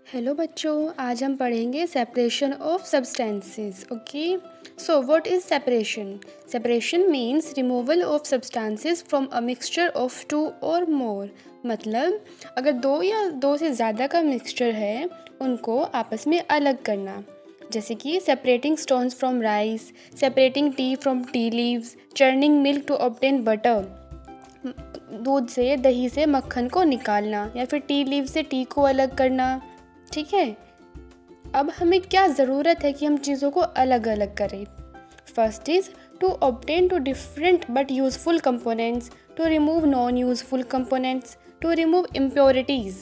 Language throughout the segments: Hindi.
हेलो बच्चों, आज हम पढ़ेंगे separation of substances. Okay, so what is separation? Separation means removal of substances from a mixture of two और मोर। मतलब अगर दो या दो से ज़्यादा का मिक्सचर है, उनको आपस में अलग करना। जैसे कि separating stones from rice, separating tea from tea leaves, churning milk to obtain butter. दूध से, दही से मक्खन को निकालना, या फिर टी लीव से टी को अलग करना। ठीक है, अब हमें क्या ज़रूरत है कि हम चीज़ों को अलग अलग करें। First is to obtain two different but useful components, to remove non useful components, to remove impurities.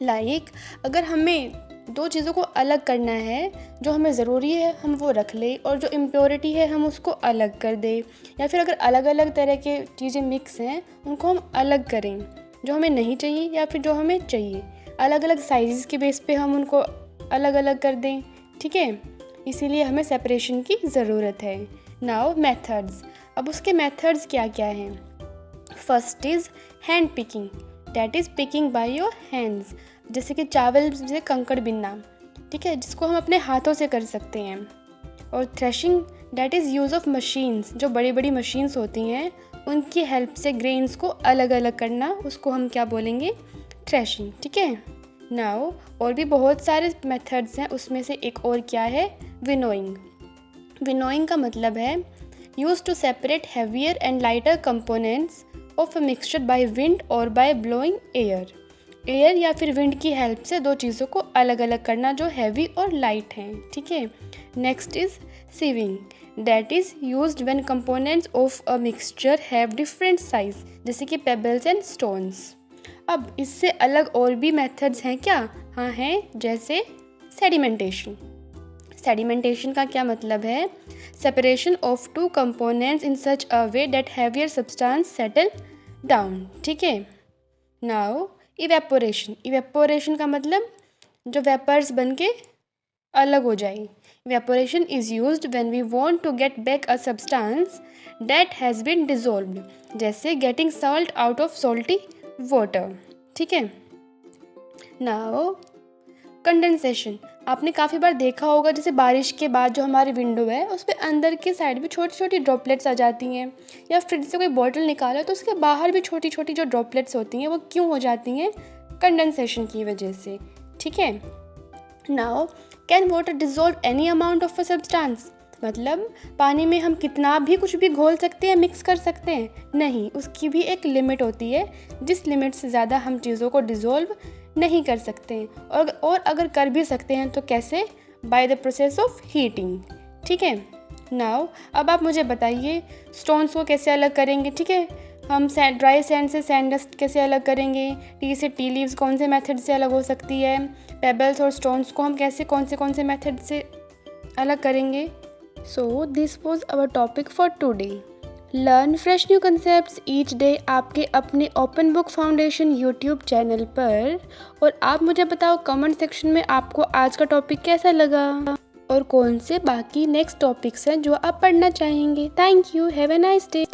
Like अगर हमें दो चीज़ों को अलग करना है, जो हमें ज़रूरी है हम वो रख लें और जो इम्प्योरिटी है हम उसको अलग कर दें। या फिर अगर अलग अलग तरह के चीज़ें मिक्स हैं, उनको हम अलग करें, जो हमें नहीं चाहिए या फिर जो हमें चाहिए। अलग अलग साइज़ के बेस पे हम उनको अलग अलग कर दें। ठीक है, इसीलिए हमें सेपरेशन की ज़रूरत है। Now methods. अब उसके मेथड्स क्या क्या हैं? First is hand picking, that is picking by your hands. जैसे कि चावल से कंकड़ बिनना, ठीक है, जिसको हम अपने हाथों से कर सकते हैं। और threshing, that is use of machines, जो बड़ी बड़ी मशीन्स होती हैं उनकी हेल्प से ग्रेन्स को अलग अलग करना, उसको हम क्या बोलेंगे? थ्रेशिंग। ठीक है, नाउ और भी बहुत सारे मेथड्स हैं, उसमें से एक और क्या है? विनोइंग। विनोइंग का मतलब है use to separate heavier and lighter components of a mixture by wind और बाय ब्लोइंग एयर। एयर या फिर विंड की हेल्प से दो चीज़ों को अलग अलग करना जो हैवी और लाइट हैं। ठीक है, next is sieving, that is used when components of a mixture have different size, जैसे कि पेबल्स एंड स्टोन्स। अब इससे अलग और भी मेथड्स हैं क्या? हाँ हैं, जैसे सेडिमेंटेशन। सेडिमेंटेशन का क्या मतलब है? Separation of two components in such a way that heavier substance settle down. ठीक है, नाउ इवेपोरेशन। इवेपोरेशन का मतलब जो वेपर्स बन के अलग हो जाए। Evaporation is used when we want to get back a substance that has been dissolved, जैसे getting salt out of salty water. ठीक है, नाउ कंडेंसेशन। आपने काफ़ी बार देखा होगा, जैसे बारिश के बाद जो हमारी विंडो है उस पर अंदर की साइड भी छोटी छोटी ड्रॉपलेट्स आ जाती हैं, या फ्रिज से कोई बॉटल निकाला तो उसके बाहर भी छोटी छोटी जो ड्रॉपलेट्स होती हैं वो क्यों हो जाती हैं? कंडेंसेशन की वजह से। ठीक है, now can water dissolve any amount of a substance? मतलब पानी में हम कितना भी कुछ भी घोल सकते हैं, मिक्स कर सकते हैं? नहीं, उसकी भी एक लिमिट होती है, जिस लिमिट से ज़्यादा हम चीज़ों को डिज़ोल्व नहीं कर सकते हैं। और अगर कर भी सकते हैं तो कैसे? By the process of heating. ठीक है, नाउ अब आप मुझे बताइए स्टोन्स को कैसे अलग करेंगे? ठीक है, हम ड्राई सैंड से सैंड डस्ट कैसे अलग करेंगे? टी से टी लीव्स कौन से मेथड से अलग हो सकती है? पेबल्स और स्टोन्स को हम कैसे कौन से मेथड से अलग करेंगे? So this was our topic for today. Learn fresh new concepts each day आपके अपने open book foundation YouTube channel पर। और आप मुझे बताओ कमेंट सेक्शन में आपको आज का टॉपिक कैसा लगा और कौन से बाकी नेक्स्ट टॉपिक्स हैं जो आप पढ़ना चाहेंगे। Thank you, have a nice day.